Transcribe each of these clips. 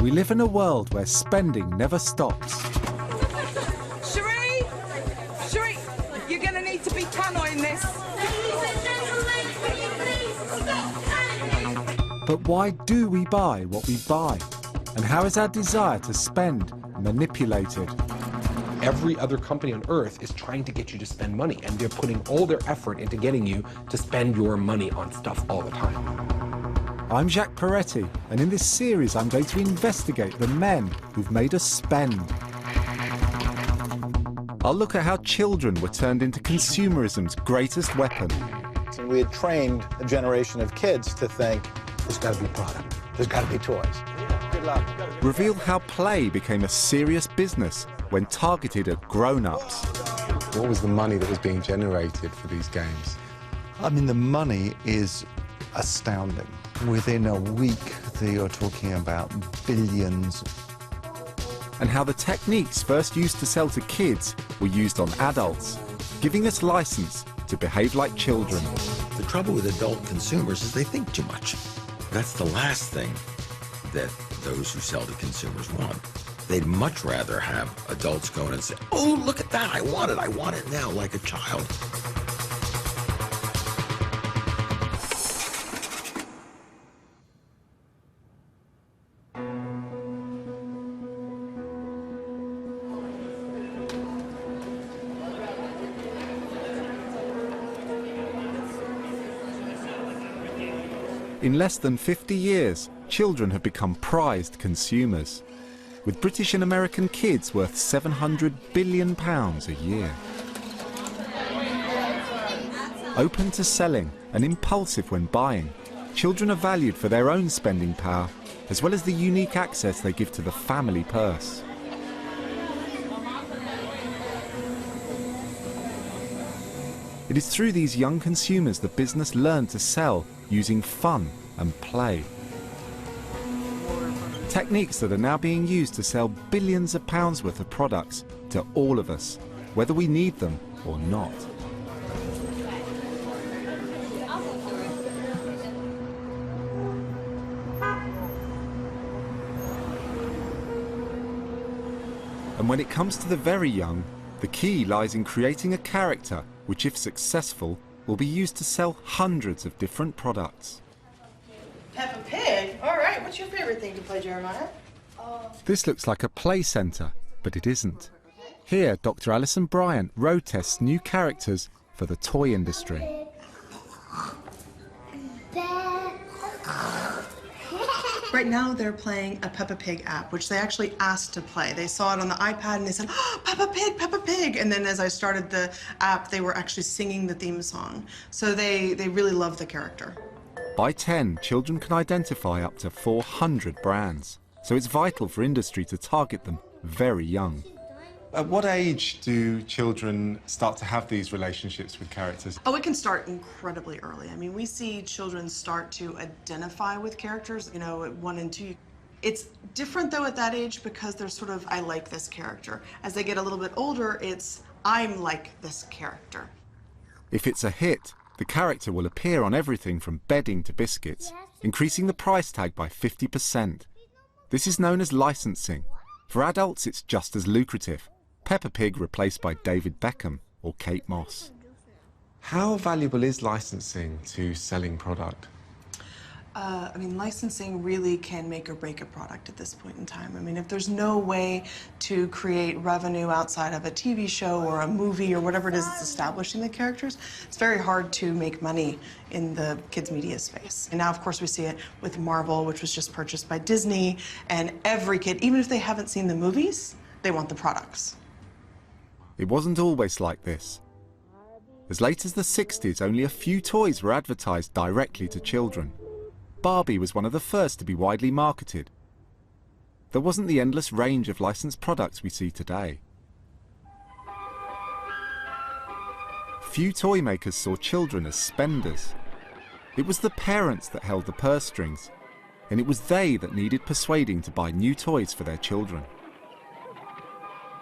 We live in a world where spending never stops. Cherie! Cherie, you're going to need to be tannoying this. But why do we buy what we buy? And how is our desire to spend manipulated? Every other company on earth is trying to get you to spend money, and they're putting all their effort into getting you to spend your money on stuff all the time. I'm Jacques Peretti, and in this series I'm going to investigate the men who've made us spend. I'll look at how children were turned into consumerism's greatest weapon. We had trained a generation of kids to think, there's got to be product, there's got to be toys. Good luck. Reveal how play became a serious business when targeted at grown-ups. What was the money that was being generated for these games? I mean, the money is astounding. Within a week, they are talking about billions. And how the techniques first used to sell to kids were used on adults, giving us license to behave like children. The trouble with adult consumers is they think too much. That's the last thing that those who sell to consumers want. They'd much rather have adults go in and say, oh, look at that, I want it now, like a child. In less than 50 years, children have become prized consumers, with British and American kids worth £700 billion a year. Open to selling and impulsive when buying, children are valued for their own spending power, as well as the unique access they give to the family purse. It is through these young consumers that business learned to sell using fun and play. Techniques that are now being used to sell billions of pounds worth of products to all of us, whether we need them or not. And when it comes to the very young, the key lies in creating a character which, if successful, will be used to sell hundreds of different products. Peppa Pig? All right, what's your favorite thing to play, Jeremiah? This looks like a play centre, but it isn't. Here, Dr. Alison Bryant road tests new characters for the toy industry. Right now they're playing a Peppa Pig app, which they actually asked to play. They saw it on the iPad and they said, oh, Peppa Pig, Peppa Pig. And then as I started the app, they were actually singing the theme song. So they really love the character. By 10, children can identify up to 400 brands, so it's vital for industry to target them very young. At what age do children start to have these relationships with characters? Oh, it can start incredibly early. I mean, we see children start to identify with characters, you know, at 1 and 2. It's different, though, at that age because they're sort of, I like this character. As they get a little bit older, it's, I'm like this character. If it's a hit, the character will appear on everything from bedding to biscuits, increasing the price tag by 50%. This is known as licensing. For adults, it's just as lucrative. Peppa Pig replaced by David Beckham or Kate Moss. How valuable is licensing to selling product? I mean, licensing really can make or break a product at this point in time. I mean, if there's no way to create revenue outside of a TV show or a movie or whatever it is that's establishing the characters, it's very hard to make money in the kids' media space. And now, of course, we see it with Marvel, which was just purchased by Disney, and every kid, even if they haven't seen the movies, they want the products. It wasn't always like this. As late as the 60s, only a few toys were advertised directly to children. Barbie was one of the first to be widely marketed. There wasn't the endless range of licensed products we see today. Few toy makers saw children as spenders. It was the parents that held the purse strings, and it was they that needed persuading to buy new toys for their children.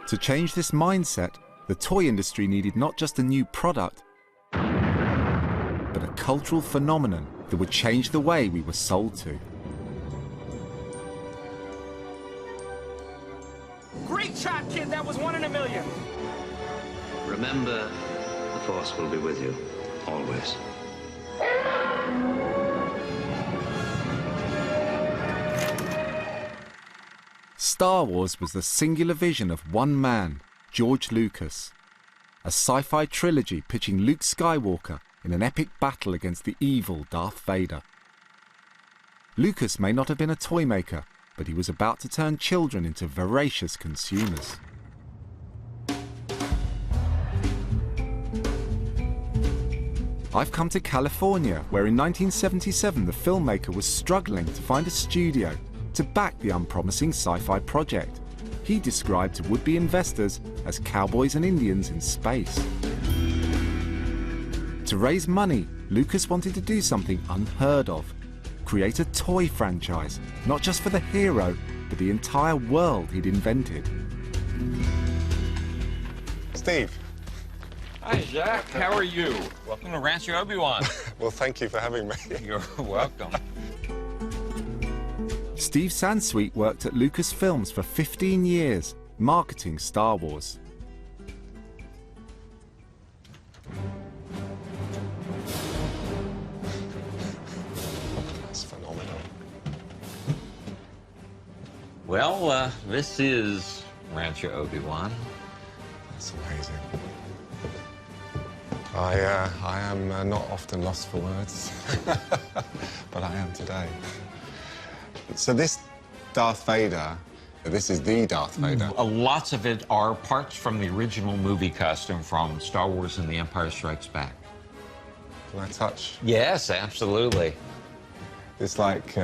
To change this mindset, the toy industry needed not just a new product, but a cultural phenomenon that would change the way we were sold to. Great shot, kid. That was 1 in a million. Remember, the Force will be with you, always. Star Wars was the singular vision of one man, George Lucas. A sci-fi trilogy pitching Luke Skywalker in an epic battle against the evil Darth Vader. Lucas may not have been a toy maker, but he was about to turn children into voracious consumers. I've come to California, where in 1977 the filmmaker was struggling to find a studio to back the unpromising sci-fi project. He described to would-be investors as cowboys and Indians in space. To raise money, Lucas wanted to do something unheard of. Create a toy franchise, not just for the hero, but the entire world he'd invented. Steve. Hi, Jack. How are you? Welcome to Rancho Obi-Wan. Well, thank you for having me. You're welcome. Steve Sansweet worked at Lucasfilms for 15 years, marketing Star Wars. That's phenomenal. Well, this is Rancho Obi-Wan. That's amazing. I am not often lost for words, but I am today. So this Darth Vader, this is the Darth Vader. Lots of it are parts from the original movie costume from Star Wars and The Empire Strikes Back. Can I touch? Yes, absolutely. It's like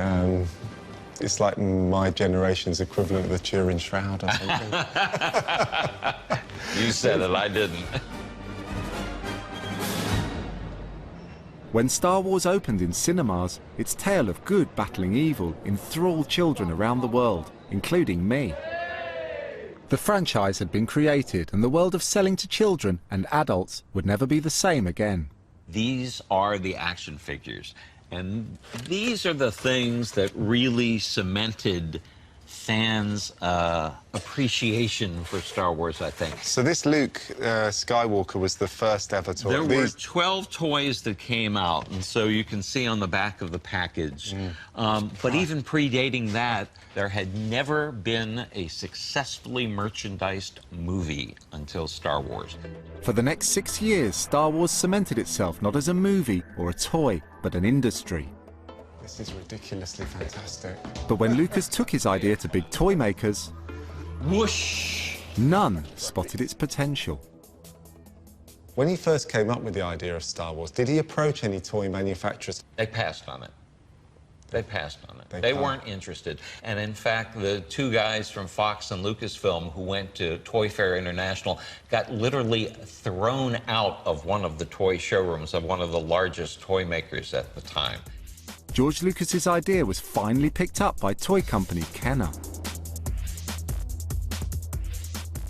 my generation's equivalent of the Turin Shroud or something. You said it, I didn't. When Star Wars opened in cinemas, its tale of good battling evil enthralled children around the world, including me. The franchise had been created, and the world of selling to children and adults would never be the same again. These are the action figures, and these are the things that really cemented fans' appreciation for Star Wars, I think. So this Luke Skywalker was the first ever toy? There were 12 toys that came out, and so you can see on the back of the package. But even predating that, there had never been a successfully merchandised movie until Star Wars. For the next 6 years, Star Wars cemented itself not as a movie or a toy, but an industry. This is ridiculously fantastic. But when Lucas took his idea to big toy makers, whoosh! None spotted its potential. When he first came up with the idea of Star Wars, did he approach any toy manufacturers? They passed on it. They passed on it. They weren't interested. And in fact, the two guys from Fox and Lucasfilm who went to Toy Fair International got literally thrown out of one of the toy showrooms of one of the largest toy makers at the time. George Lucas's idea was finally picked up by toy company Kenner.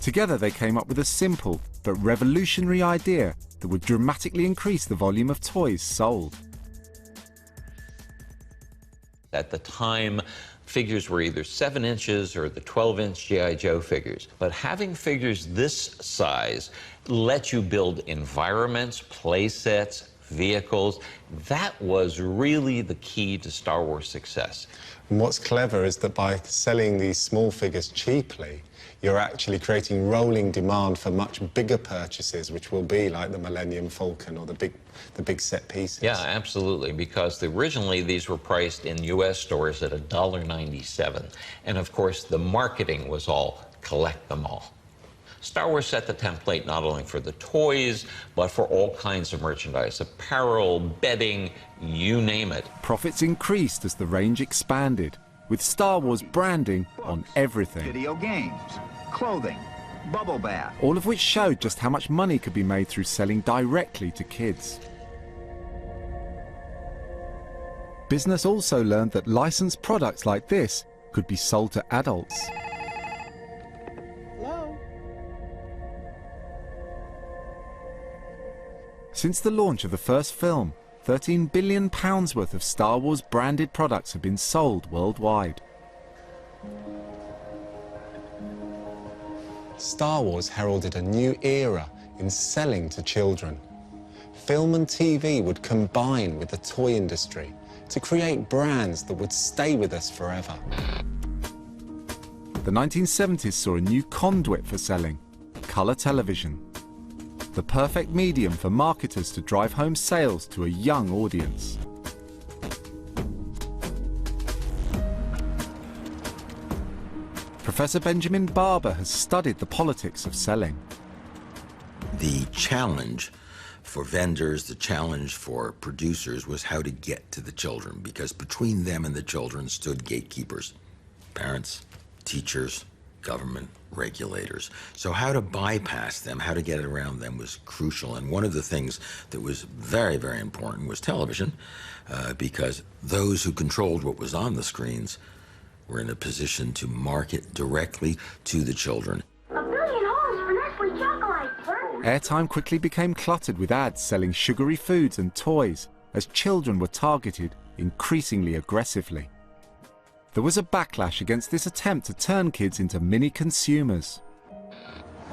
Together they came up with a simple but revolutionary idea that would dramatically increase the volume of toys sold. At the time, figures were either 7 inches or the 12-inch G.I. Joe figures. But having figures this size let you build environments, play sets, vehicles. That was really the key to Star Wars success. And what's clever is that by selling these small figures cheaply, you're actually creating rolling demand for much bigger purchases, which will be like the Millennium Falcon or the big set pieces. Yeah, absolutely, because originally these were priced in U.S. stores at $1.97. And of course, the marketing was all collect them all. Star Wars set the template not only for the toys, but for all kinds of merchandise, apparel, bedding, you name it. Profits increased as the range expanded, with Star Wars branding on everything. Video games, clothing, bubble bath. All of which showed just how much money could be made through selling directly to kids. Business also learned that licensed products like this could be sold to adults. Since the launch of the first film, £13 billion worth of Star Wars branded products have been sold worldwide. Star Wars heralded a new era in selling to children. Film and TV would combine with the toy industry to create brands that would stay with us forever. The 1970s saw a new conduit for selling: colour television. The perfect medium for marketers to drive home sales to a young audience. Professor Benjamin Barber has studied the politics of selling. The challenge for vendors, the challenge for producers was how to get to the children, because between them and the children stood gatekeepers, parents, teachers, government, regulators. So how to bypass them, how to get it around them was crucial. And one of the things that was very, very important was television, because those who controlled what was on the screens were in a position to market directly to the children. $1 billion for Nestle chocolate. Airtime quickly became cluttered with ads selling sugary foods and toys as children were targeted increasingly aggressively. There was a backlash against this attempt to turn kids into mini-consumers.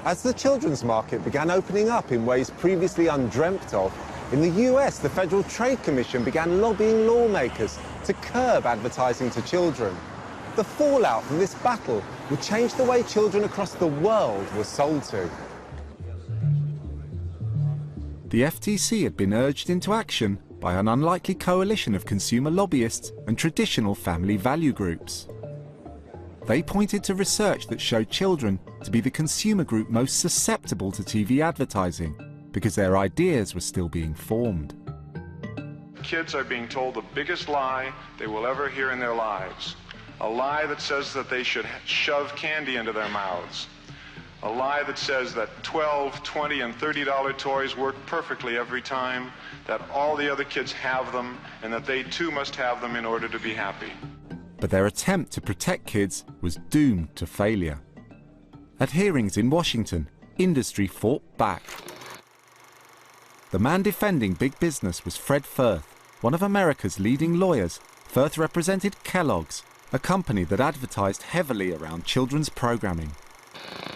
As the children's market began opening up in ways previously undreamt of, in the US, the Federal Trade Commission began lobbying lawmakers to curb advertising to children. The fallout from this battle would change the way children across the world were sold to. The FTC had been urged into action by an unlikely coalition of consumer lobbyists and traditional family value groups. They pointed to research that showed children to be the consumer group most susceptible to TV advertising because their ideas were still being formed. Kids are being told the biggest lie they will ever hear in their lives. A lie that says that they should shove candy into their mouths. A lie that says that $12, $20, and $30 toys work perfectly every time, that all the other kids have them, and that they too must have them in order to be happy. But their attempt to protect kids was doomed to failure. At hearings in Washington, industry fought back. The man defending big business was Fred Firth, one of America's leading lawyers. Firth represented Kellogg's, a company that advertised heavily around children's programming.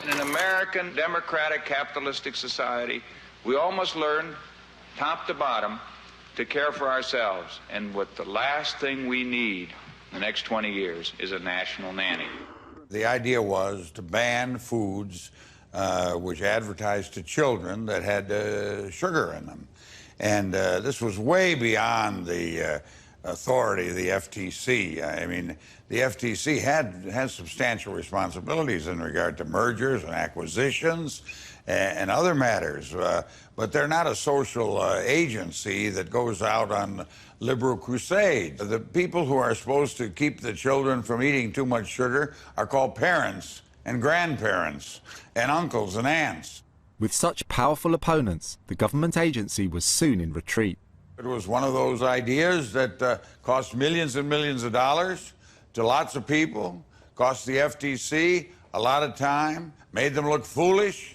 In an American democratic capitalistic society, we all must learn, top to bottom, to care for ourselves. And what the last thing we need in the next 20 years is a national nanny. The idea was to ban foods which advertised to children that had sugar in them. And this was way beyond the authority of the FTC. I mean, the FTC has substantial responsibilities in regard to mergers and acquisitions and other matters, but they're not a social agency that goes out on liberal crusades. The people who are supposed to keep the children from eating too much sugar are called parents and grandparents and uncles and aunts. With such powerful opponents, the government agency was soon in retreat. It was one of those ideas that cost millions and millions of dollars to lots of people, cost the FTC a lot of time, made them look foolish,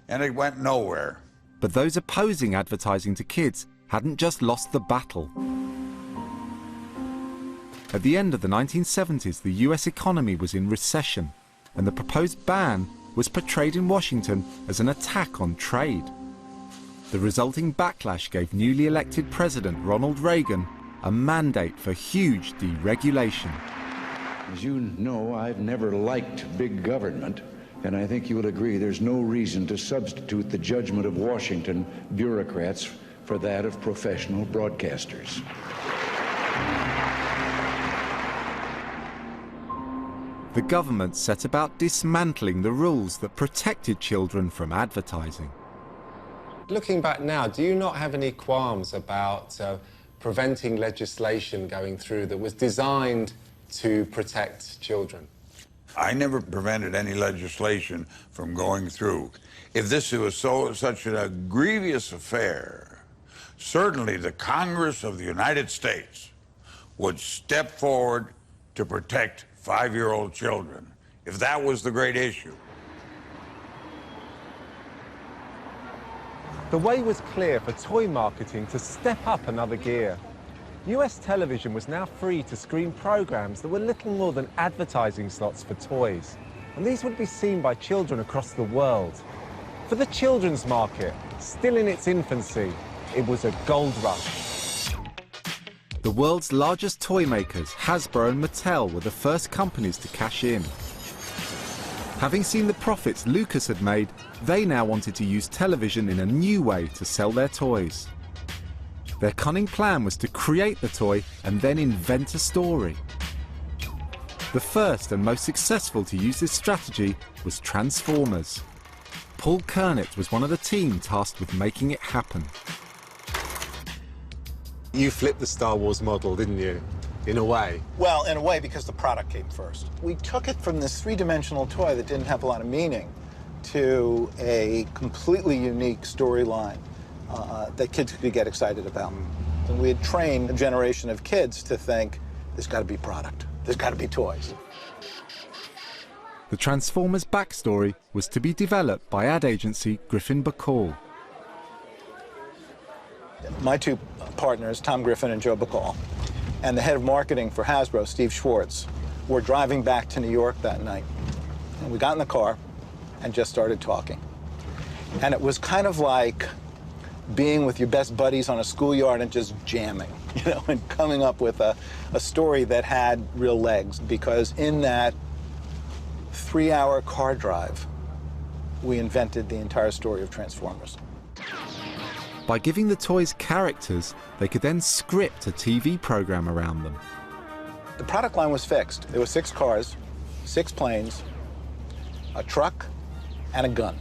and it went nowhere. But those opposing advertising to kids hadn't just lost the battle. At the end of the 1970s, the US economy was in recession, and the proposed ban was portrayed in Washington as an attack on trade. The resulting backlash gave newly elected President Ronald Reagan a mandate for huge deregulation. As you know, I've never liked big government, and I think you will agree there's no reason to substitute the judgment of Washington bureaucrats for that of professional broadcasters. The government set about dismantling the rules that protected children from advertising. Looking back now, do you not have any qualms about preventing legislation going through that was designed to protect children? I never prevented any legislation from going through. If this was such a grievous affair, certainly the Congress of the United States would step forward to protect 5-year-old children, if that was the great issue. The way was clear for toy marketing to step up another gear. US television was now free to screen programs that were little more than advertising slots for toys. and these would be seen by children across the world. For the children's market, still in its infancy, it was a gold rush. The world's largest toy makers, Hasbro and Mattel, were the first companies to cash in. Having seen the profits Lucas had made, they now wanted to use television in a new way to sell their toys. Their cunning plan was to create the toy and then invent a story. The first and most successful to use this strategy was Transformers. Paul Kernett was one of the team tasked with making it happen. You flipped the Star Wars model, didn't you? In a way. Well, in a way, because the product came first. We took it from this three-dimensional toy that didn't have a lot of meaning to a completely unique storyline that kids could get excited about. And we had trained a generation of kids to think, there's got to be product, there's got to be toys. The Transformers backstory was to be developed by ad agency Griffin Bacall. My two partners, Tom Griffin and Joe Bacall, and the head of marketing for Hasbro, Steve Schwartz, were driving back to New York that night. And we got in the car and just started talking. And it was kind of like being with your best buddies on a schoolyard and just jamming, you know, and coming up with a story that had real legs. Because in that 3-hour car drive, we invented the entire story of Transformers. By giving the toys characters, they could then script a TV program around them. The product line was fixed. There were 6 cars, 6 planes, a truck, and a gun.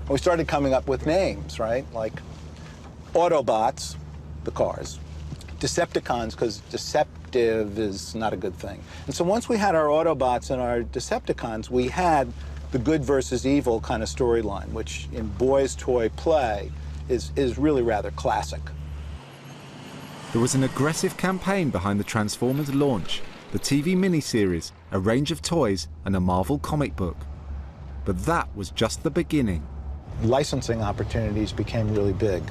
And we started coming up with names, right? Like Autobots, the cars, Decepticons, because deceptive is not a good thing. And so once we had our Autobots and our Decepticons, we had the good versus evil kind of storyline, which in boys' toy play is really rather classic. There was an aggressive campaign behind the Transformers launch, the TV miniseries, a range of toys, and a Marvel comic book. But that was just the beginning. Licensing opportunities became really big,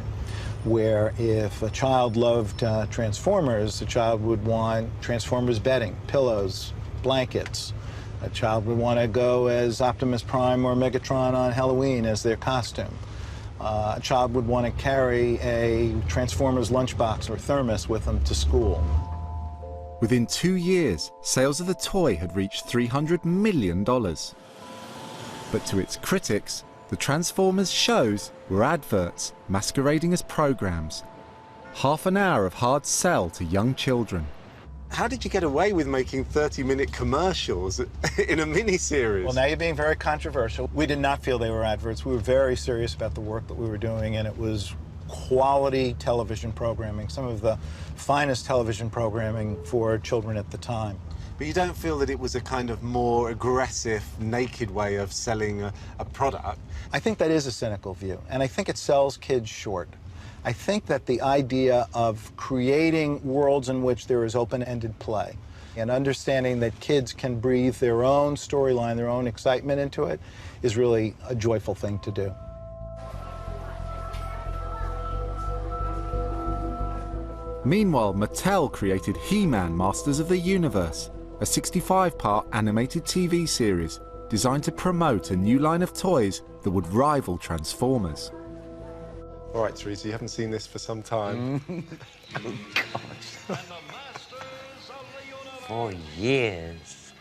where if a child loved Transformers, the child would want Transformers bedding, pillows, blankets. A child would want to go as Optimus Prime or Megatron on Halloween as their costume. A child would want to carry a Transformers lunchbox or thermos with them to school. Within 2 years, sales of the toy had reached $300 million. But to its critics, the Transformers shows were adverts masquerading as programs. Half an hour of hard sell to young children. How did you get away with making 30-minute commercials in a mini-series? Well, now you're being very controversial. We did not feel they were adverts. We were very serious about the work that we were doing, and it was quality television programming, some of the finest television programming for children at the time. But you don't feel that it was a kind of more aggressive, naked way of selling a product? I think that is a cynical view, and I think it sells kids short. I think that the idea of creating worlds in which there is open-ended play and understanding that kids can breathe their own storyline, their own excitement into it, is really a joyful thing to do. Meanwhile, Mattel created He-Man Masters of the Universe, a 65-part animated TV series designed to promote a new line of toys that would rival Transformers. All right, Teresa, you haven't seen this for some time. Oh, gosh. For years.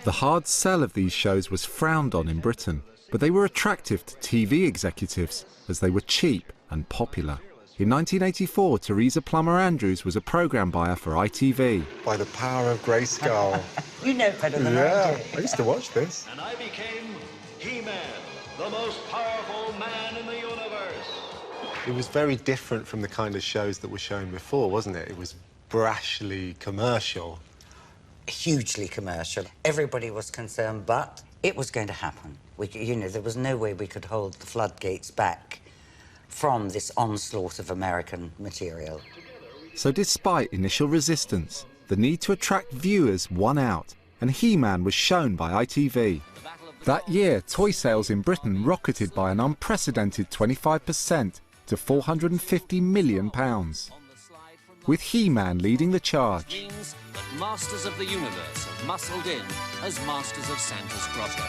The hard sell of these shows was frowned on in Britain, but they were attractive to TV executives as they were cheap and popular. In 1984, Teresa Plummer Andrews was a program buyer for ITV. By the power of Grayskull. You know better than I do. I used to watch this. And I became He-Man, the most powerful man in the universe. It was very different from the kind of shows that were shown before, wasn't it? It was brashly commercial. Hugely commercial. Everybody was concerned, but it was going to happen. You know, there was no way we could hold the floodgates back from this onslaught of American material. So despite initial resistance, the need to attract viewers won out, and He-Man was shown by ITV. That year, toy sales in Britain rocketed by an unprecedented 25% to £450 million, with He-Man leading the charge. Masters of the Universe have muscled in as Masters of Santa's Grotto.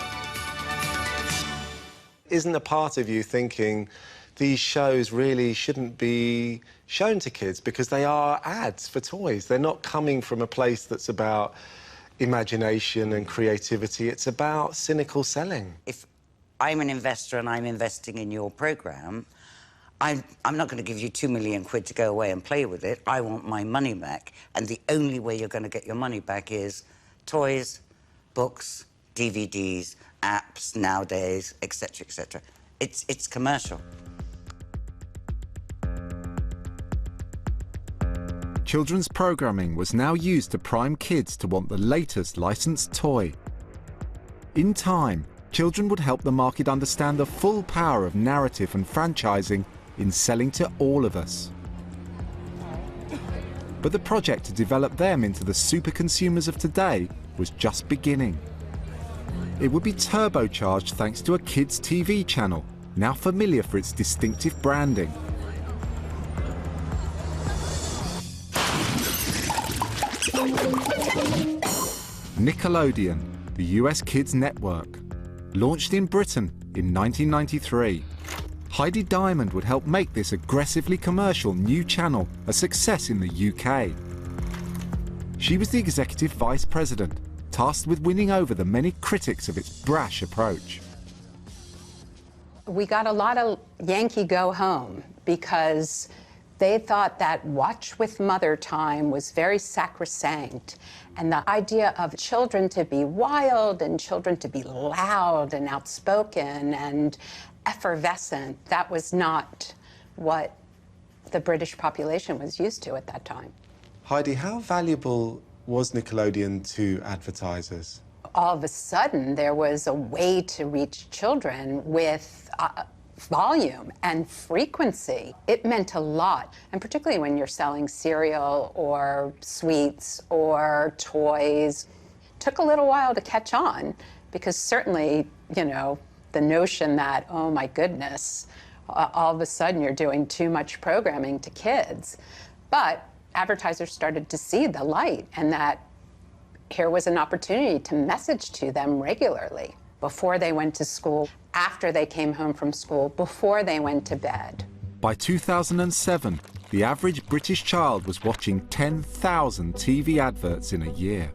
Isn't a part of you thinking these shows really shouldn't be shown to kids because they are ads for toys? They're not coming from a place that's about imagination and creativity. It's about cynical selling. If I'm an investor and I'm investing in your programme, I'm not going to give you £2 million to go away and play with it. I want my money back. And the only way you're going to get your money back is toys, books, DVDs, apps nowadays, etc., etc. It's commercial. Children's programming was now used to prime kids to want the latest licensed toy. In time, children would help the market understand the full power of narrative and franchising in selling to all of us. But the project to develop them into the super consumers of today was just beginning. It would be turbocharged thanks to a kids' TV channel, now familiar for its distinctive branding. Nickelodeon, the US kids network. Launched in Britain in 1993, Heidi Diamond would help make this aggressively commercial new channel a success in the UK. She was the executive vice president, tasked with winning over the many critics of its brash approach. We got a lot of Yankee go home because they thought that watch with mother time was very sacrosanct. And the idea of children to be wild and children to be loud and outspoken and effervescent, that was not what the British population was used to at that time. Heidi, how valuable was Nickelodeon to advertisers? All of a sudden, there was a way to reach children with volume and frequency. It meant a lot, and particularly when you're selling cereal or sweets or toys. It took a little while to catch on because certainly, you know, the notion that, oh my goodness, all of a sudden you're doing too much programming to kids. But advertisers started to see the light and that here was an opportunity to message to them regularly before they went to school, after they came home from school, before they went to bed. By 2007, the average British child was watching 10,000 TV adverts in a year.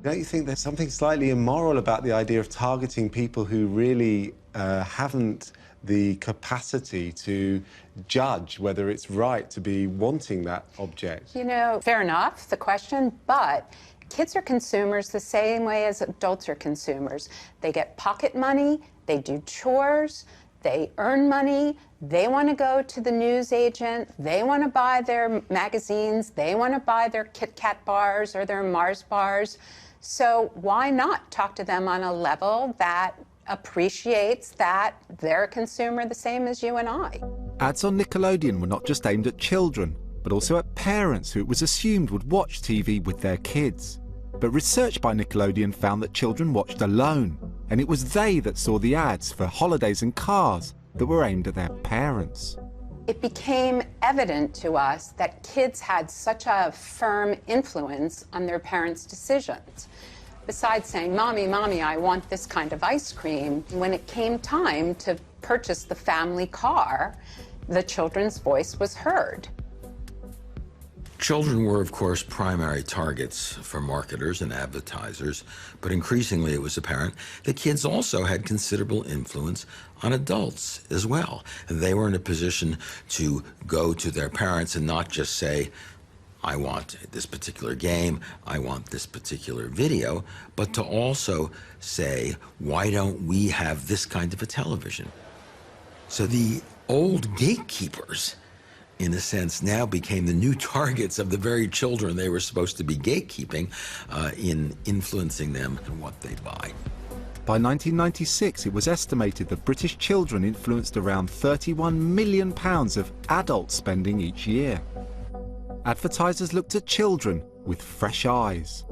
Don't you think there's something slightly immoral about the idea of targeting people who really haven't the capacity to judge whether it's right to be wanting that object? You know, fair enough, the question, but kids are consumers the same way as adults are consumers. They get pocket money, they do chores, they earn money, they want to go to the newsagent, they want to buy their magazines, they want to buy their Kit Kat bars or their Mars bars. So why not talk to them on a level that appreciates that they're a consumer the same as you and I? Ads on Nickelodeon were not just aimed at children, but also at parents who it was assumed would watch TV with their kids. But research by Nickelodeon found that children watched alone, and it was they that saw the ads for holidays and cars that were aimed at their parents. It became evident to us that kids had such a firm influence on their parents' decisions. Besides saying, "Mommy, Mommy, I want this kind of ice cream," when it came time to purchase the family car, the children's voice was heard. Children were, of course, primary targets for marketers and advertisers, but increasingly it was apparent that kids also had considerable influence on adults as well. They were in a position to go to their parents and not just say, I want this particular game, I want this particular video, but to also say, why don't we have this kind of a television? So the old gatekeepers, in a sense, now became the new targets of the very children they were supposed to be gatekeeping in influencing them and what they buy. By 1996, it was estimated that British children influenced around £31 million of adult spending each year. Advertisers looked at children with fresh eyes.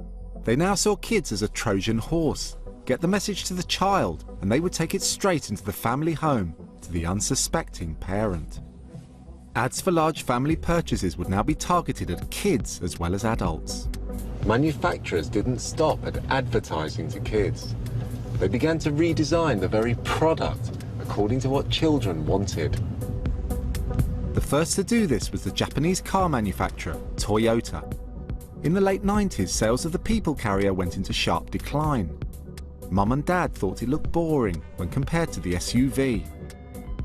They now saw kids as a Trojan horse. Get the message to the child, and they would take it straight into the family home to the unsuspecting parent. Ads for large family purchases would now be targeted at kids as well as adults. manufacturers didn't stop at advertising to kids. They began to redesign the very product according to what children wanted. The first to do this was the Japanese car manufacturer, Toyota. In the late 90s, sales of the People Carrier went into sharp decline. Mum and Dad thought it looked boring when compared to the SUV.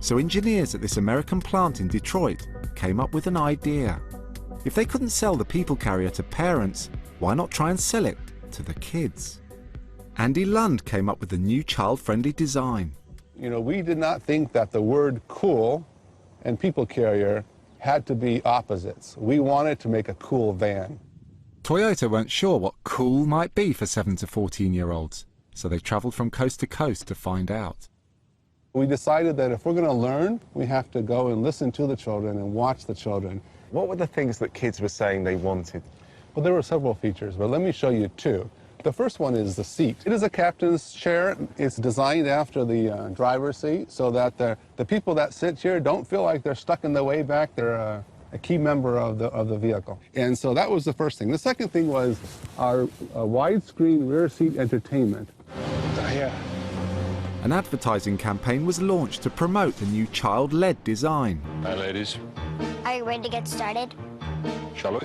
So engineers at this American plant in Detroit came up with an idea. If they couldn't sell the People Carrier to parents, why not try and sell it to the kids? Andy Lund came up with a new child-friendly design. You know, we did not think that the word cool and People Carrier had to be opposites. We wanted to make a cool van. Toyota weren't sure what cool might be for 7 to 14-year-olds, so they travelled from coast to coast to find out. We decided that if we're going to learn, we have to go and listen to the children and watch the children. What were the things that kids were saying they wanted? Well, there were several features, but let me show you two. The first one is the seat. It is a captain's chair. It's designed after the driver's seat so that the people that sit here don't feel like they're stuck in the way back. They're a key member of the vehicle. And so that was the first thing. The second thing was our widescreen rear seat entertainment. An advertising campaign was launched to promote the new child-led design. Hi, ladies. Are you ready to get started? Shall we?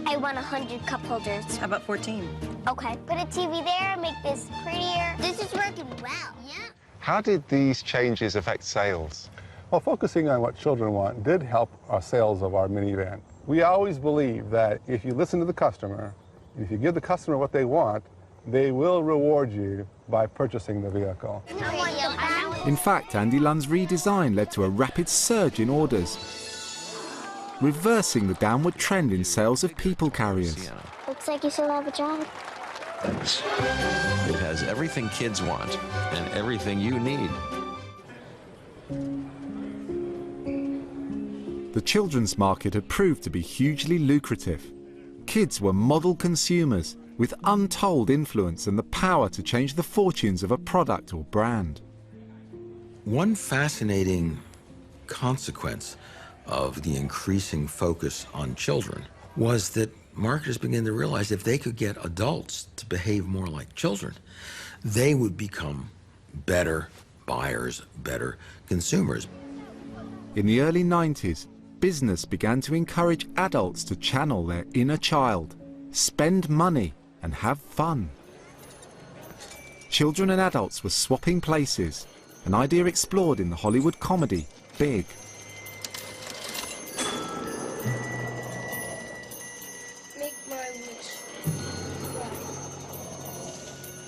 I want 100 cup holders. How about 14? Okay. Put a TV there, make this prettier. This is working well. Yeah. How did these changes affect sales? Well, focusing on what children want did help our sales of our minivan. We always believe that if you listen to the customer, if you give the customer what they want, they will reward you by purchasing the vehicle. In fact, Andy Lund's redesign led to a rapid surge in orders, reversing the downward trend in sales of People Carriers. Looks like you still have a job. Thanks. It has everything kids want and everything you need. The children's market had proved to be hugely lucrative. Kids were model consumers with untold influence and the power to change the fortunes of a product or brand. One fascinating consequence of the increasing focus on children was that marketers began to realize if they could get adults to behave more like children, they would become better buyers, better consumers. In the early 90s, business began to encourage adults to channel their inner child, spend money, and have fun. Children and adults were swapping places, an idea explored in the Hollywood comedy Big. Make my wish.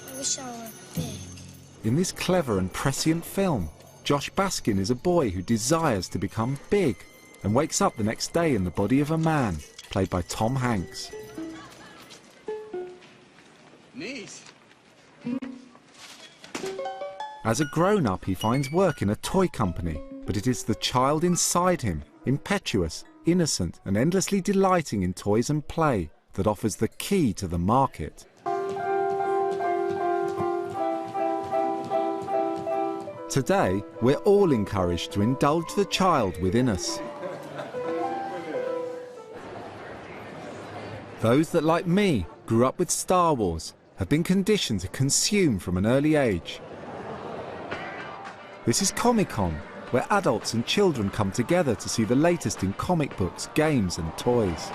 I wish I were big. In this clever and prescient film, Josh Baskin is a boy who desires to become big and wakes up the next day in the body of a man, played by Tom Hanks. Neat. As a grown-up, he finds work in a toy company, but it is the child inside him, impetuous, innocent, and endlessly delighting in toys and play, that offers the key to the market. Today, we're all encouraged to indulge the child within us. Those that, like me, grew up with Star Wars, have been conditioned to consume from an early age. This is Comic-Con, where adults and children come together to see the latest in comic books, games and toys.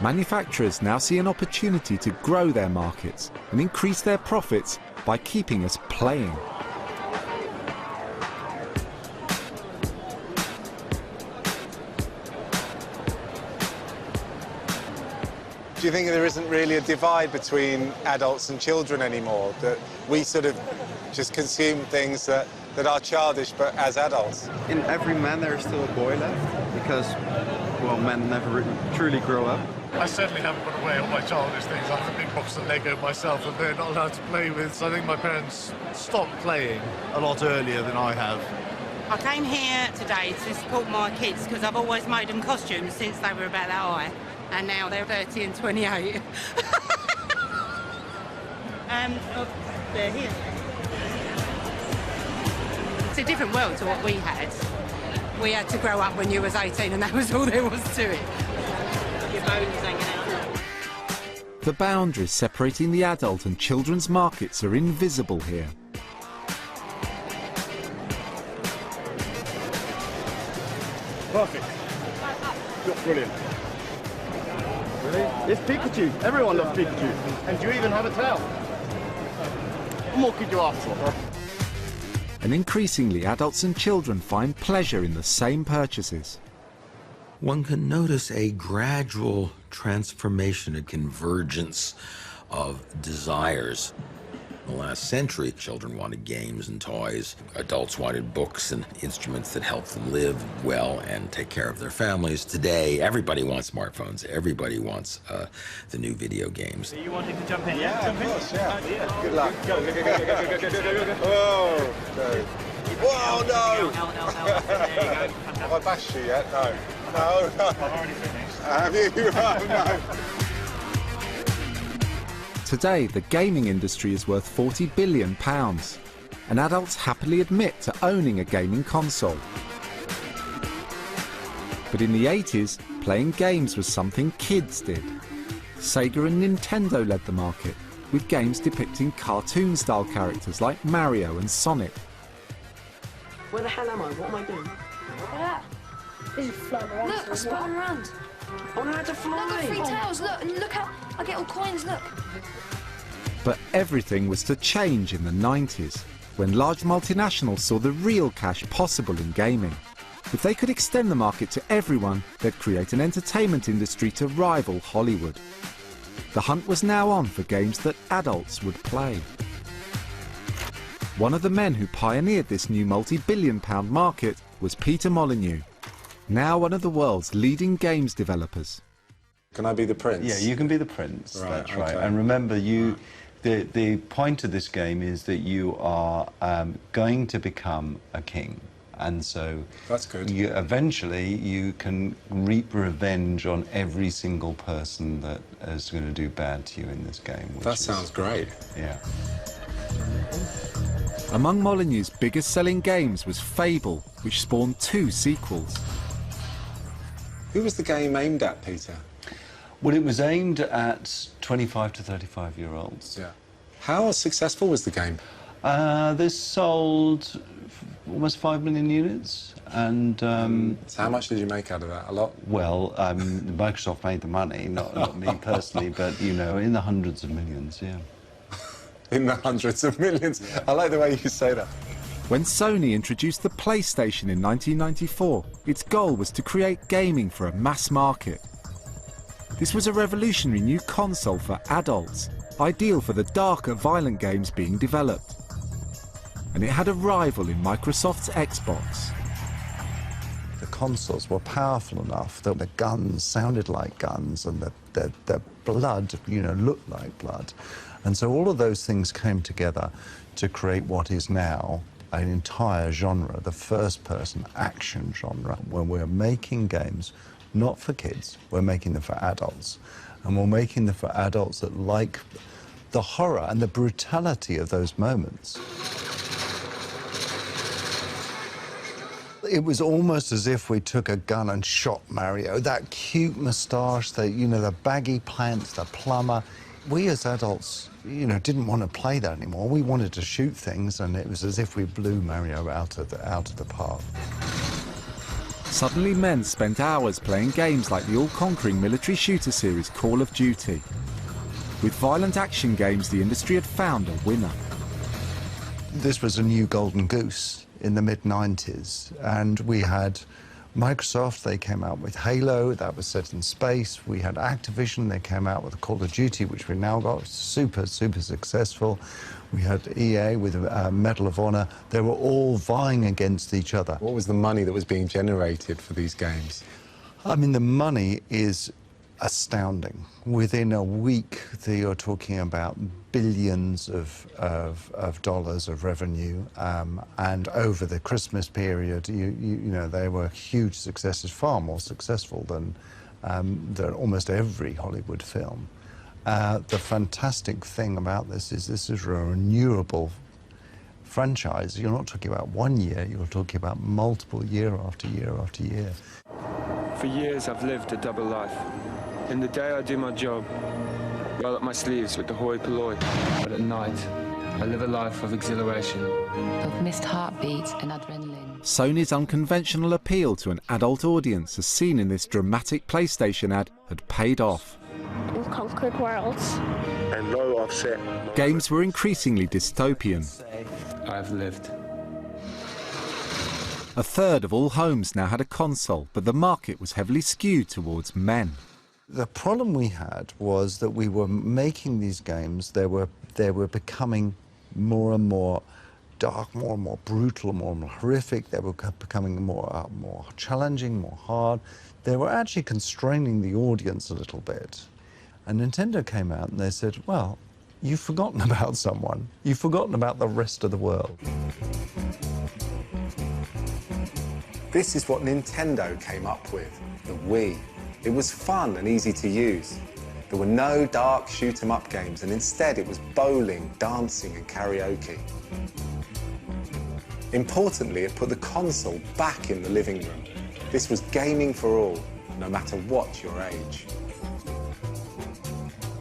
Manufacturers now see an opportunity to grow their markets and increase their profits by keeping us playing. Do you think there isn't really a divide between adults and children anymore? That we sort of just consume things that are childish, but as adults? In every man there is still a boy left, because, well, men never truly grow up. I certainly haven't put away all my childish things. I have a big box of Lego myself that they're not allowed to play with, so I think my parents stopped playing a lot earlier than I have. I came here today to support my kids because I've always made them costumes since they were about that high. And now they're 30 and 28. They're here. It's a different world to what we had. We had to grow up when you was 18 and that was all there was to it. Your bones hanging out. The boundaries separating the adult and children's markets are invisible here. Perfect. You're brilliant. Really? It's Pikachu. Everyone loves Pikachu. And you even have a tail. What more could you ask for? And increasingly, adults and children find pleasure in the same purchases. One can notice a gradual transformation, a convergence of desires. In the last century, children wanted games and toys. Adults wanted books and instruments that helped them live well and take care of their families. Today, everybody wants smartphones. Everybody wants the new video games. You wanting to jump in? Yeah, of course, yeah. Good luck. Go, go, go, go, go, go, go, go, go, go. Whoa! No. Whoa, no! There you go. Have I bashed you yet? No. No, no. I've already finished. Have you? You have, no. Today, the gaming industry is worth £40 billion, and adults happily admit to owning a gaming console. But in the 80s, playing games was something kids did. Sega and Nintendo led the market, with games depicting cartoon-style characters like Mario and Sonic. Where the hell am I? What am I doing? Look at that. This is flying around. Look, I spun around. I know how to fly. Look, I've got 3 tails. Look, and look how I get all coins. Look. But everything was to change in the 90s, when large multinationals saw the real cash possible in gaming. If they could extend the market to everyone, they'd create an entertainment industry to rival Hollywood. The hunt was now on for games that adults would play. One of the men who pioneered this new multi-billion-pound market was Peter Molyneux, now one of the world's leading games developers. Can I be the prince? Yeah, you can be the prince, Right, that's right. okay. And remember, the point of this game is that you are going to become a king. And so that's good. Eventually you can reap revenge on every single person that is going to do bad to you in this game. That sounds great. Yeah. Among Molyneux's biggest selling games was Fable, which spawned 2 sequels. Who was the game aimed at, Peter? Well, it was aimed at 25 to 35-year-olds. Yeah. How successful was the game? This sold almost 5 million units, and so how much did you make out of that? A lot? Well, Microsoft made the money, not me personally, but you know, in the hundreds of millions, yeah. In the hundreds of millions. Yeah. I like the way you say that. When Sony introduced the PlayStation in 1994, its goal was to create gaming for a mass market. This was a revolutionary new console for adults, ideal for the darker, violent games being developed. And it had a rival in Microsoft's Xbox. The consoles were powerful enough that the guns sounded like guns and the blood, you know, looked like blood. And so all of those things came together to create what is now an entire genre, the first-person action genre, where we're making games not for kids, we're making them for adults. And we're making them for adults that like the horror and the brutality of those moments. It was almost as if we took a gun and shot Mario. That cute moustache, the baggy pants, the plumber. We as adults, didn't want to play that anymore. We wanted to shoot things, and it was as if we blew Mario out of the park. Suddenly men spent hours playing games like the all-conquering military shooter series Call of Duty. With violent action games, the industry had found a winner. This was a new golden goose in the mid-90s, and we had Microsoft, they came out with Halo, that was set in space. We had Activision, they came out with Call of Duty, which we now got, super successful. We had EA with Medal of Honor. They were all vying against each other. What was the money that was being generated for these games? I mean, the money is astounding. Within a week, you're talking about billions of dollars of revenue, and over the Christmas period, they were huge successes, far more successful than almost every Hollywood film. The fantastic thing about this is a renewable franchise. You're not talking about 1 year, you're talking about multiple year after year after year. For years, I've lived a double life. In the day, I do my job. roll up my sleeves with the hoi polloi. But at night, I live a life of exhilaration. Of missed heartbeats and adrenaline. Sony's unconventional appeal to an adult audience, as seen in this dramatic PlayStation ad, had paid off. We've conquered worlds. And no offset. Games were increasingly dystopian. I've lived. A third of all homes now had a console, but the market was heavily skewed towards men. The problem we had was that we were making these games, they were becoming more and more dark, more and more brutal, more and more horrific. They were becoming more challenging, more hard. They were actually constraining the audience a little bit. And Nintendo came out and they said, well, you've forgotten about someone. You've forgotten about the rest of the world. This is what Nintendo came up with, the Wii. It was fun and easy to use. There were no dark shoot-'em-up games, and instead it was bowling, dancing and karaoke. Importantly, it put the console back in the living room. This was gaming for all, no matter what your age.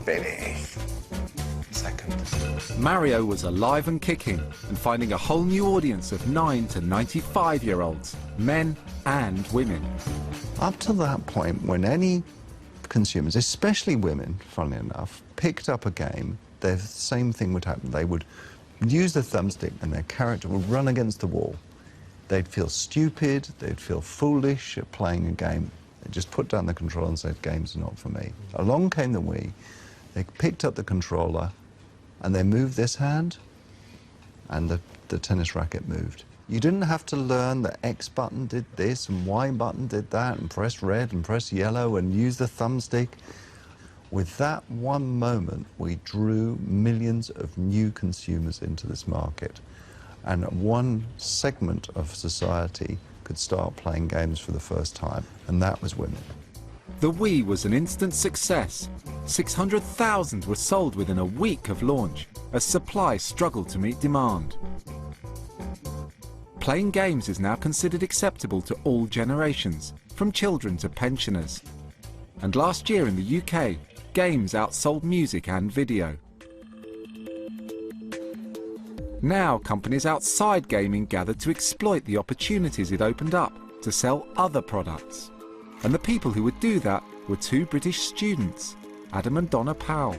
Finish. Second. Mario was alive and kicking and finding a whole new audience of 9 to 95-year-olds, men and women. Up to that point, when any consumers, especially women, funnily enough, picked up a game, the same thing would happen. They would use the thumbstick and their character would run against the wall. They'd feel stupid, they'd feel foolish at playing a game. They just put down the controller and said, games are not for me. Along came the Wii, they picked up the controller and they moved this hand and the tennis racket moved. You didn't have to learn that X button did this and Y button did that and press red and press yellow and use the thumbstick. With that one moment, we drew millions of new consumers into this market. And one segment of society could start playing games for the first time, and that was women. The Wii was an instant success. 600,000 were sold within a week of launch, as supply struggled to meet demand. Playing games is now considered acceptable to all generations, from children to pensioners. And last year in the UK, games outsold music and video. Now companies outside gaming gathered to exploit the opportunities it opened up to sell other products. And the people who would do that were two British students, Adam and Donna Powell.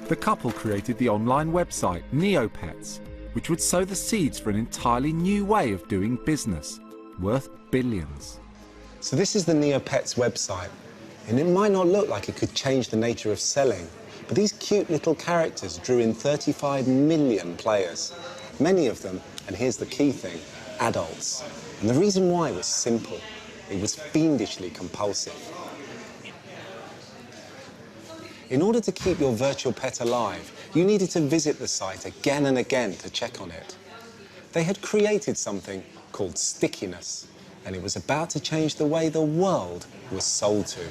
The couple created the online website Neopets, which would sow the seeds for an entirely new way of doing business, worth billions. So this is the Neopets website, and it might not look like it could change the nature of selling, but these cute little characters drew in 35 million players. Many of them, and here's the key thing, adults. And the reason why was simple. It was fiendishly compulsive. In order to keep your virtual pet alive, you needed to visit the site again and again to check on it. They had created something called stickiness, and it was about to change the way the world was sold to.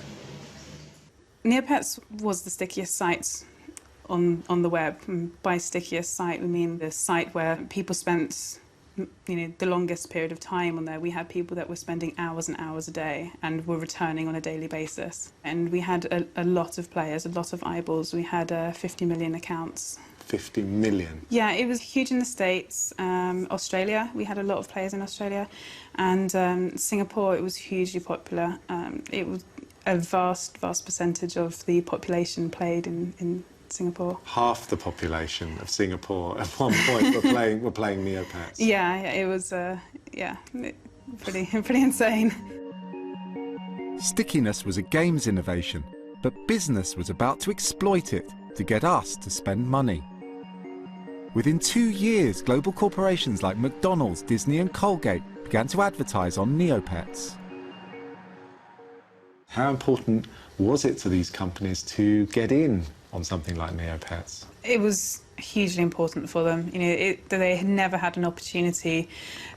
Neopets was the stickiest site on the web. And by stickiest site, we mean the site where people spent the longest period of time on there. We had people that were spending hours and hours a day and were returning on a daily basis. And we had a lot of players, a lot of eyeballs. We had 50 million accounts. 50 million? Yeah, it was huge in the States. Australia, we had a lot of players in Australia. And Singapore, it was hugely popular. It was a vast percentage of the population played in Singapore. Half the population of Singapore at one point were playing Neopets. Yeah, it was pretty insane. Stickiness was a games innovation, but business was about to exploit it to get us to spend money. Within 2 years, global corporations like McDonald's, Disney and Colgate began to advertise on Neopets. How important was it to these companies to get in on something like Neopets? It was hugely important for them. They had never had an opportunity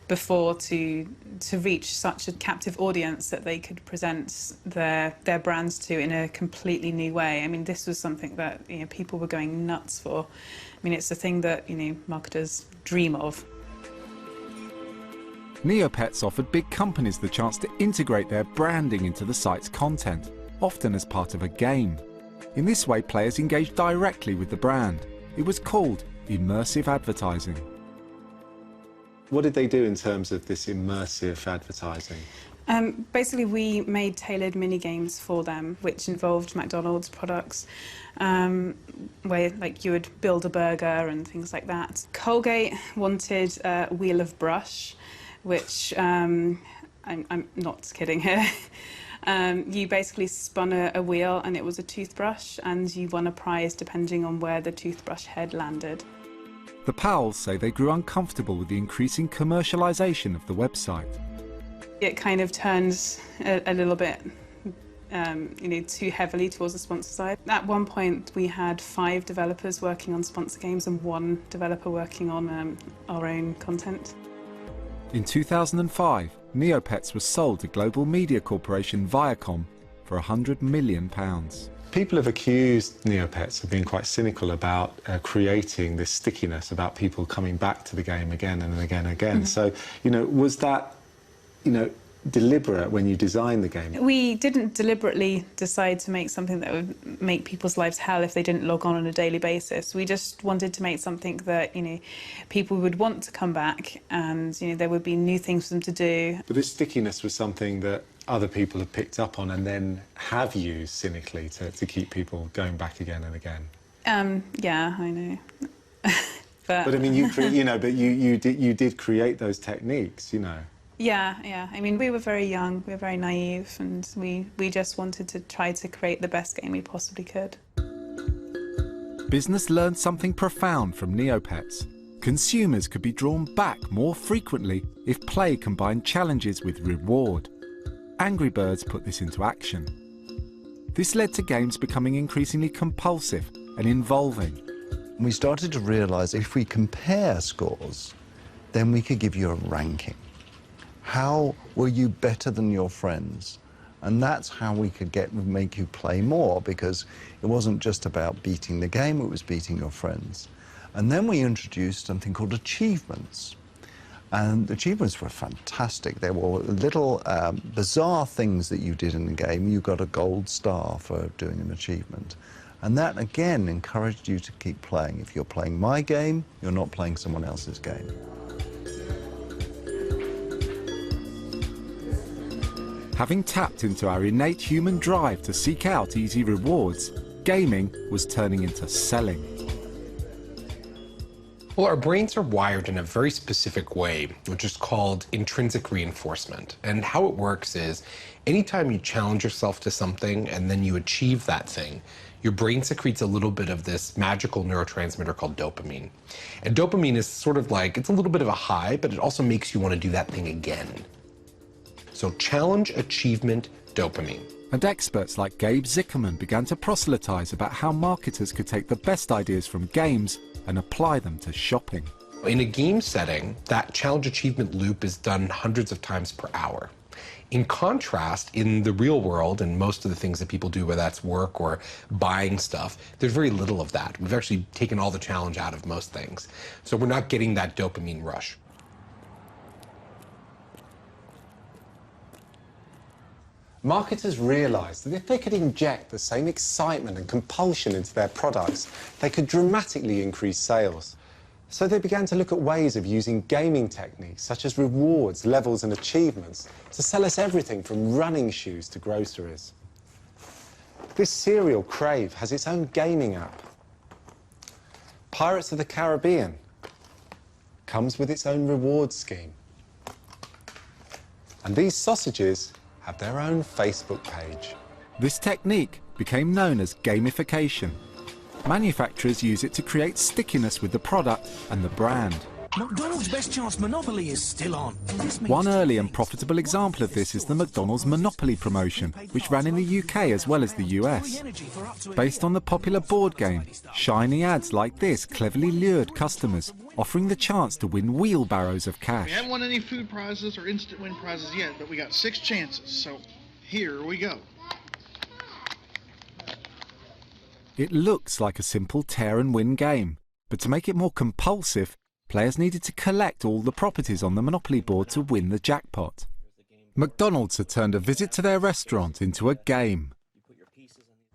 before to reach such a captive audience that they could present their brands to in a completely new way. I mean, this was something that people were going nuts for. I mean, it's a thing that marketers dream of. Neopets offered big companies the chance to integrate their branding into the site's content, often as part of a game. In this way, players engaged directly with the brand. It was called immersive advertising. What did they do in terms of this immersive advertising? Basically, we made tailored mini games for them, which involved McDonald's products, where like you would build a burger and things like that. Colgate wanted a wheel of brush, which I'm not kidding here. You basically spun a wheel and it was a toothbrush, and you won a prize depending on where the toothbrush head landed. The Powells say they grew uncomfortable with the increasing commercialisation of the website. It kind of turns a little bit, too heavily towards the sponsor side. At one point, we had 5 developers working on sponsor games and 1 developer working on our own content. In 2005, Neopets was sold to global media corporation Viacom for £100 million. People have accused Neopets of being quite cynical about creating this stickiness, about people coming back to the game again and again and again. So, was that, deliberate when you designed the game? We didn't deliberately decide to make something that would make people's lives hell if they didn't log on a daily basis. We just wanted to make something that, people would want to come back and, there would be new things for them to do. But this stickiness was something that other people have picked up on and then have used cynically to keep people going back again and again. Yeah, I know. But I mean, you did create those techniques, Yeah. I mean, we were very young, we were very naive, and we just wanted to try to create the best game we possibly could. Business learned something profound from Neopets. Consumers could be drawn back more frequently if play combined challenges with reward. Angry Birds put this into action. This led to games becoming increasingly compulsive and involving. We started to realise if we compare scores, then we could give you a ranking. How were you better than your friends? And that's how we could make you play more, because it wasn't just about beating the game, it was beating your friends. And then we introduced something called achievements. And the achievements were fantastic. They were little bizarre things that you did in the game. You got a gold star for doing an achievement. And that, again, encouraged you to keep playing. If you're playing my game, you're not playing someone else's game. Having tapped into our innate human drive to seek out easy rewards, gaming was turning into selling. Well, our brains are wired in a very specific way, which is called intrinsic reinforcement. And how it works is, anytime you challenge yourself to something and then you achieve that thing, your brain secretes a little bit of this magical neurotransmitter called dopamine. And dopamine is sort of like, it's a little bit of a high, but it also makes you want to do that thing again. So challenge, achievement, dopamine. And experts like Gabe Zickerman began to proselytize about how marketers could take the best ideas from games and apply them to shopping. In a game setting, that challenge achievement loop is done hundreds of times per hour. In contrast, in the real world, and most of the things that people do, whether that's work or buying stuff, there's very little of that. We've actually taken all the challenge out of most things. So we're not getting that dopamine rush. Marketers realised that if they could inject the same excitement and compulsion into their products, they could dramatically increase sales. So they began to look at ways of using gaming techniques, such as rewards, levels and achievements, to sell us everything from running shoes to groceries. This cereal, Crave, has its own gaming app. Pirates of the Caribbean comes with its own reward scheme. And these sausages have their own Facebook page. This technique became known as gamification. Manufacturers use it to create stickiness with the product and the brand. McDonald's Best Chance Monopoly is still on. One early and profitable example of this is the McDonald's Monopoly promotion, which ran in the UK as well as the US. Based on the popular board game, shiny ads like this cleverly lured customers, offering the chance to win wheelbarrows of cash. We haven't won any food prizes or instant win prizes yet, but we got 6 chances, so here we go. It looks like a simple tear and win game, but to make it more compulsive, players needed to collect all the properties on the Monopoly board to win the jackpot. McDonald's had turned a visit to their restaurant into a game.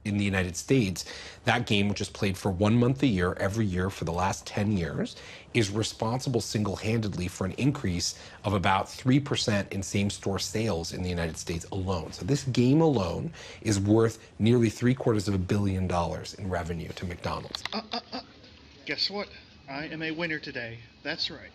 In the United States, that game, which is played for 1 month a year, every year for the last 10 years, is responsible single-handedly for an increase of about 3% in same-store sales in the United States alone. So this game alone is worth nearly $750 million in revenue to McDonald's. Guess what? I am a winner today. That's right.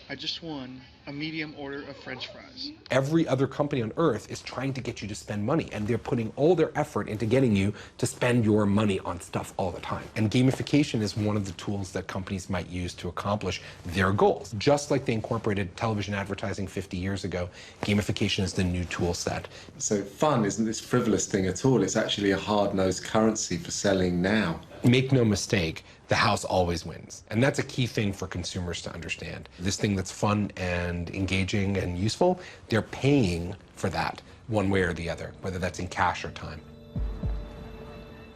I just won a medium order of French fries. Every other company on earth is trying to get you to spend money, and they're putting all their effort into getting you to spend your money on stuff all the time. And gamification is one of the tools that companies might use to accomplish their goals. Just like they incorporated television advertising 50 years ago, gamification is the new tool set. So fun isn't this frivolous thing at all. It's actually a hard-nosed currency for selling now. Make no mistake, the house always wins. And that's a key thing for consumers to understand. This thing that's fun and engaging and useful, they're paying for that one way or the other, whether that's in cash or time.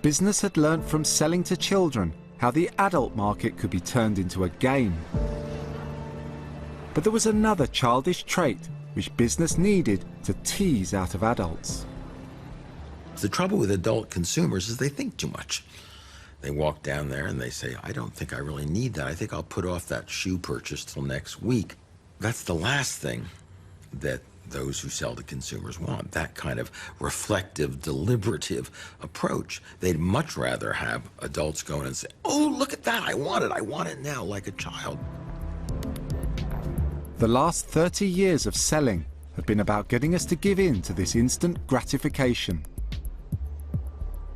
Business had learnt from selling to children how the adult market could be turned into a game. But there was another childish trait which business needed to tease out of adults. The trouble with adult consumers is they think too much. They walk down there and they say, I don't think I really need that. I think I'll put off that shoe purchase till next week. That's the last thing that those who sell to consumers want, that kind of reflective, deliberative approach. They'd much rather have adults go in and say, oh, look at that, I want it now, like a child. The last 30 years of selling have been about getting us to give in to this instant gratification.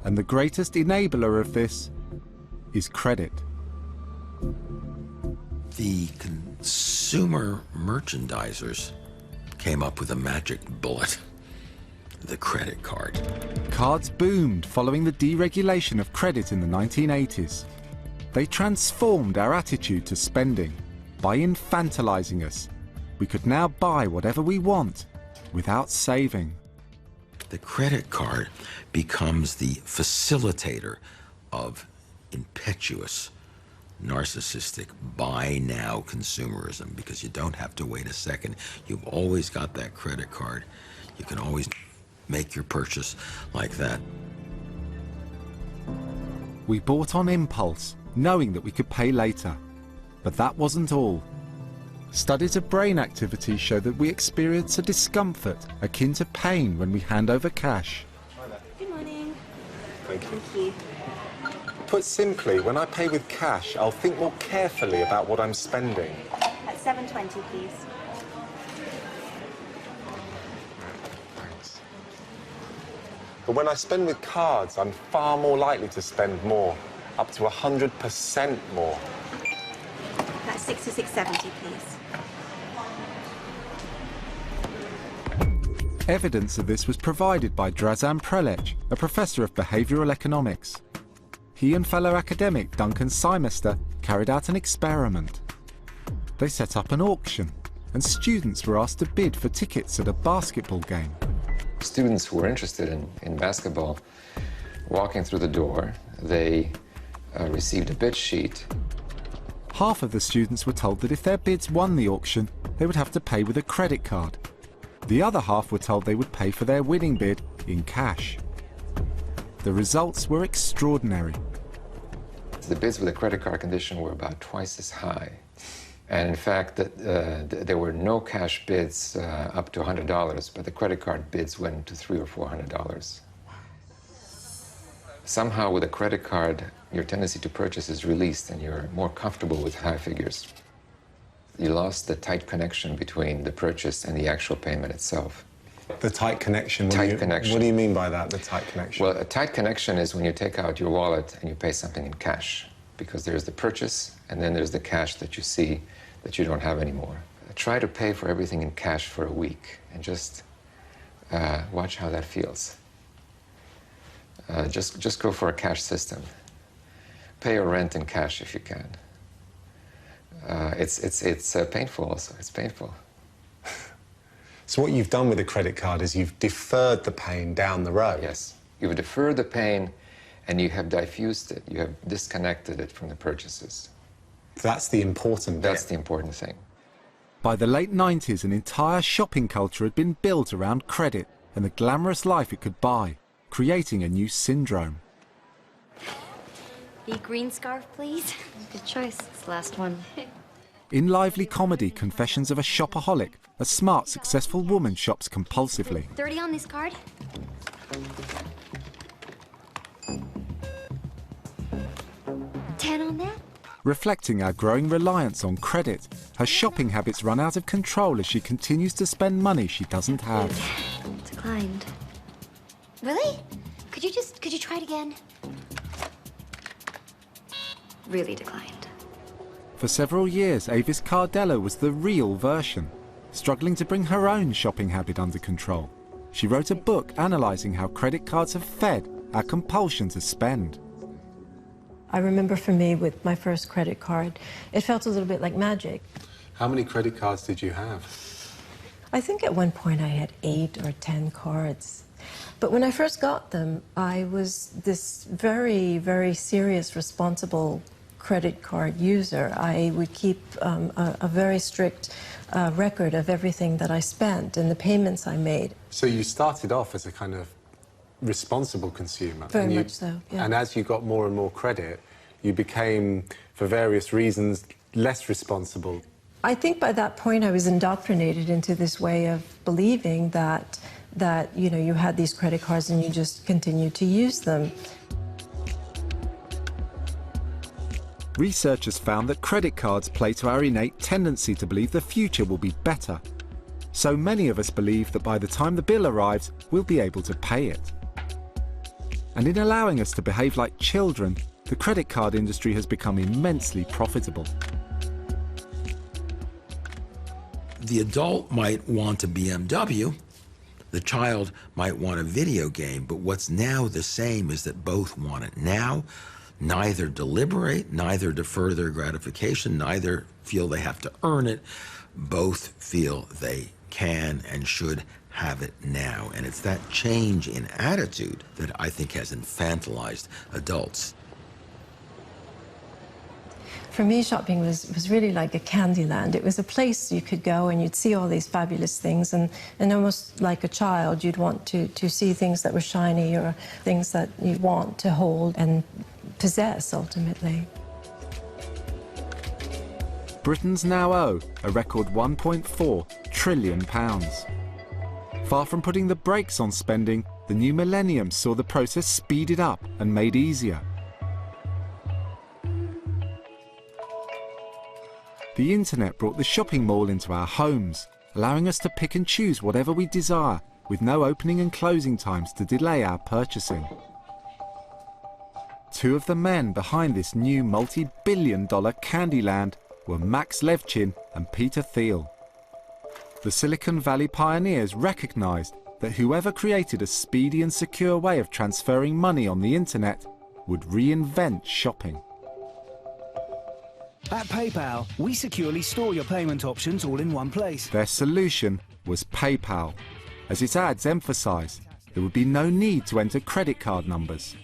And the greatest enabler of this is credit. The consumer merchandisers came up with a magic bullet, the credit card. Cards boomed following the deregulation of credit in the 1980s. They transformed our attitude to spending. By infantilizing us, we could now buy whatever we want without saving. The credit card becomes the facilitator of impetuous, narcissistic, buy now consumerism, because you don't have to wait a second. You've always got that credit card. You can always make your purchase like that. We bought on impulse, knowing that we could pay later. But that wasn't all. Studies of brain activity show that we experience a discomfort akin to pain when we hand over cash. Good morning. Thank you. Thank you. Put simply, when I pay with cash, I'll think more carefully about what I'm spending. At $7.20, please. Thanks. But when I spend with cards, I'm far more likely to spend more, up to 100% more. That's $66.70, please. Evidence of this was provided by Dražan Prelec, a professor of behavioural economics. He and fellow academic Duncan Simester carried out an experiment. They set up an auction, and students were asked to bid for tickets at a basketball game. Students who were interested in basketball, walking through the door, they received a bid sheet. Half of the students were told that if their bids won the auction, they would have to pay with a credit card. The other half were told they would pay for their winning bid in cash. The results were extraordinary. The bids with a credit card condition were about twice as high. And in fact, there were no cash bids up to $100, but the credit card bids went to $300 or $400. Somehow with a credit card, your tendency to purchase is released and you're more comfortable with high figures. You lost the tight connection between the purchase and the actual payment itself. The tight connection? Connection. What do you mean by that, the tight connection? Well, a tight connection is when you take out your wallet and you pay something in cash, because there's the purchase and then there's the cash that you see that you don't have anymore. Try to pay for everything in cash for a week and just watch how that feels. Just go for a cash system. Pay your rent in cash if you can. It's painful also. It's painful. So what you've done with the credit card is you've deferred the pain down the road. Yes. You've deferred the pain and you have diffused it. You have disconnected it from the purchases. That's the important bit. That's the important thing. By the late 90s, an entire shopping culture had been built around credit and the glamorous life it could buy, creating a new syndrome. A green scarf, please. Good choice. It's the last one. In lively comedy Confessions of a Shopaholic, a smart, successful woman shops compulsively. 30 on this card. $10 on that. Reflecting our growing reliance on credit, her shopping habits run out of control as she continues to spend money she doesn't have. Declined. Really? Could you try it again? Really declined. For several years, Avis Cardella was the real version, struggling to bring her own shopping habit under control. She wrote a book analysing how credit cards have fed our compulsion to spend. I remember for me, with my first credit card, it felt a little bit like magic. How many credit cards did you have? I think at one point I had 8 or 10 cards. But when I first got them, I was this very, very serious, responsible credit card user. I would keep a very strict record of everything that I spent and the payments I made. So you started off as a kind of responsible consumer. Very much so, yeah. And as you got more and more credit, you became, for various reasons, less responsible. I think by that point I was indoctrinated into this way of believing that you know, you had these credit cards and you just continued to use them. Researchers found that credit cards play to our innate tendency to believe the future will be better. So many of us believe that by the time the bill arrives, we'll be able to pay it. And in allowing us to behave like children, the credit card industry has become immensely profitable. The adult might want a BMW, the child might want a video game, but what's now the same is that both want it now. Neither deliberate, neither defer their gratification, neither feel they have to earn it. Both feel they can and should have it now. And it's that change in attitude that I think has infantilized adults. For me, shopping was really like a candy land. It was a place you could go and you'd see all these fabulous things, and almost like a child, you'd want to see things that were shiny or things that you want to hold and possess, ultimately. Britons now owe a record £1.4 trillion. Far from putting the brakes on spending, the new millennium saw the process speeded up and made easier. The internet brought the shopping mall into our homes, allowing us to pick and choose whatever we desire, with no opening and closing times to delay our purchasing. Two of the men behind this new multi-billion-dollar candy land were Max Levchin and Peter Thiel. The Silicon Valley pioneers recognized that whoever created a speedy and secure way of transferring money on the internet would reinvent shopping. At PayPal, we securely store your payment options all in one place. Their solution was PayPal. As its ads emphasized, there would be no need to enter credit card numbers.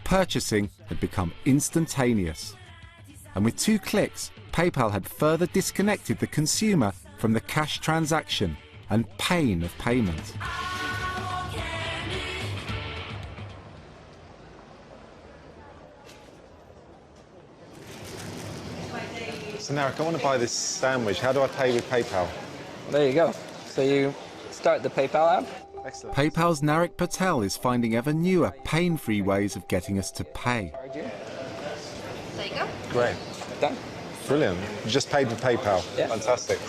Purchasing had become instantaneous. And with 2 clicks, PayPal had further disconnected the consumer from the cash transaction and pain of payment. So Narek, I want to buy this sandwich. How do I pay with PayPal? There you go. So you start the PayPal app. Excellent. PayPal's Narek Patel is finding ever newer, pain-free ways of getting us to pay. There you go. Great. Done. Brilliant. You just paid with PayPal. Yeah. Fantastic.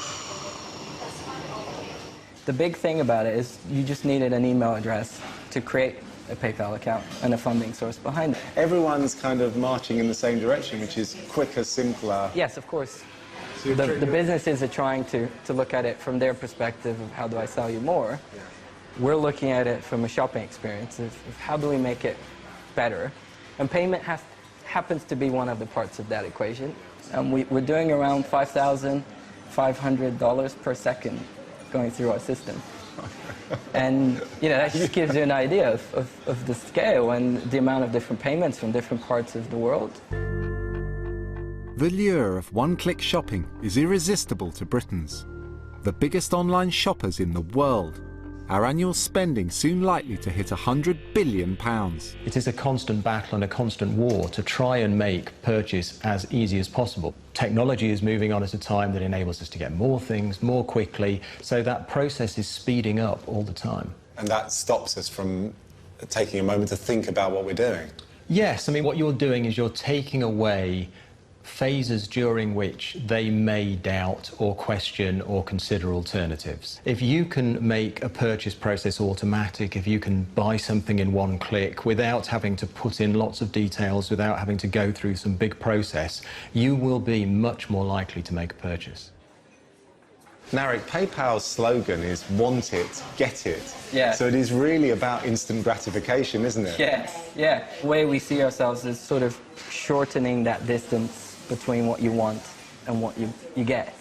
The big thing about it is you just needed an email address to create a PayPal account and a funding source behind it. Everyone's kind of marching in the same direction, which is quicker, simpler. Yes, of course. So The businesses are trying to look at it from their perspective of how do I sell you more. Yeah. We're looking at it from a shopping experience of how do we make it better. And payment happens to be one of the parts of that equation. We're doing around $5,500 per second going through our system. And you know, that just gives you an idea of the scale and the amount of different payments from different parts of the world. The lure of one-click shopping is irresistible to Britons, the biggest online shoppers in the world. our annual spending soon likely to hit £100 billion. It is a constant battle and a constant war to try and make purchase as easy as possible. Technology is moving on at a time that enables us to get more things more quickly, so that process is speeding up all the time. And that stops us from taking a moment to think about what we're doing. Yes, I mean, what you're doing is you're taking away phases during which they may doubt or question or consider alternatives. If you can make a purchase process automatic, if you can buy something in one click without having to put in lots of details, without having to go through some big process, you will be much more likely to make a purchase. Narek, PayPal's slogan is want it, get it. Yeah. So it is really about instant gratification, isn't it? Yeah. The way we see ourselves is sort of shortening that distance between what you want and what you get.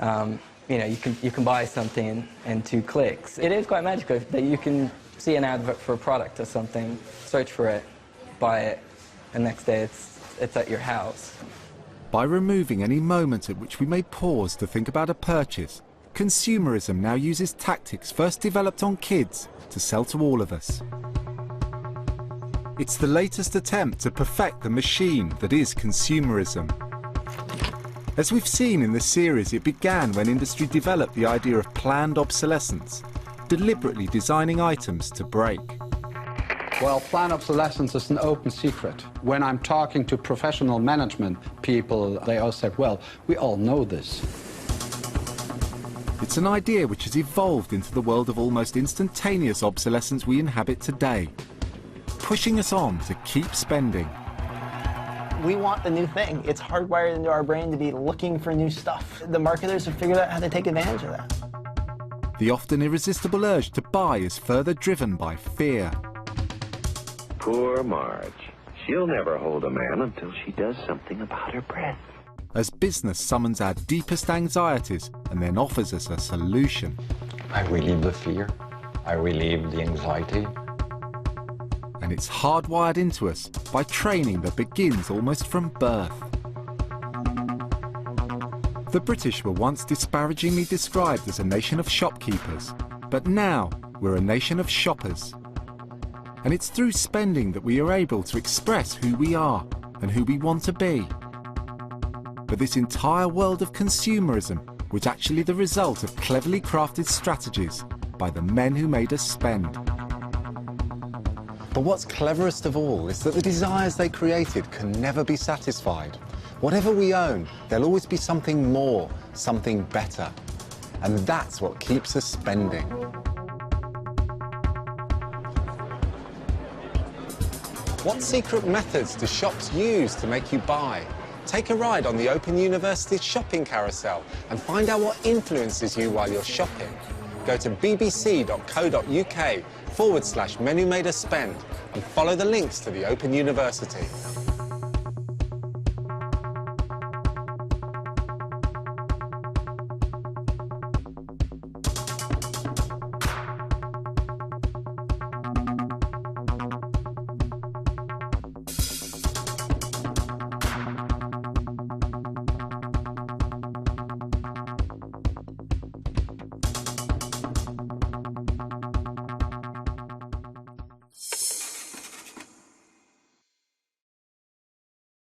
You know, you can buy something in 2 clicks. It is quite magical that you can see an advert for a product or something, search for it, buy it, and next day it's at your house. By removing any moment at which we may pause to think about a purchase, consumerism now uses tactics first developed on kids to sell to all of us. It's the latest attempt to perfect the machine that is consumerism. As we've seen in this series, it began when industry developed the idea of planned obsolescence, deliberately designing items to break. Well, planned obsolescence is an open secret. When I'm talking to professional management people, they all said, well, we all know this. It's an idea which has evolved into the world of almost instantaneous obsolescence we inhabit today, pushing us on to keep spending. We want the new thing. It's hardwired into our brain to be looking for new stuff. The marketers have figured out how to take advantage of that. The often irresistible urge to buy is further driven by fear. Poor Marge. She'll never hold a man until she does something about her breath. As business summons our deepest anxieties and then offers us a solution. I relieve the fear. I relieve the anxiety. And it's hardwired into us by training that begins almost from birth. The British were once disparagingly described as a nation of shopkeepers, but now we're a nation of shoppers. And it's through spending that we are able to express who we are and who we want to be. But this entire world of consumerism was actually the result of cleverly crafted strategies by the men who made us spend. But what's cleverest of all is that the desires they created can never be satisfied. Whatever we own, there'll always be something more, something better. And that's what keeps us spending. What secret methods do shops use to make you buy? Take a ride on the Open University's shopping carousel and find out what influences you while you're shopping. Go to bbc.co.uk/menu made us spend and follow the links to the Open University.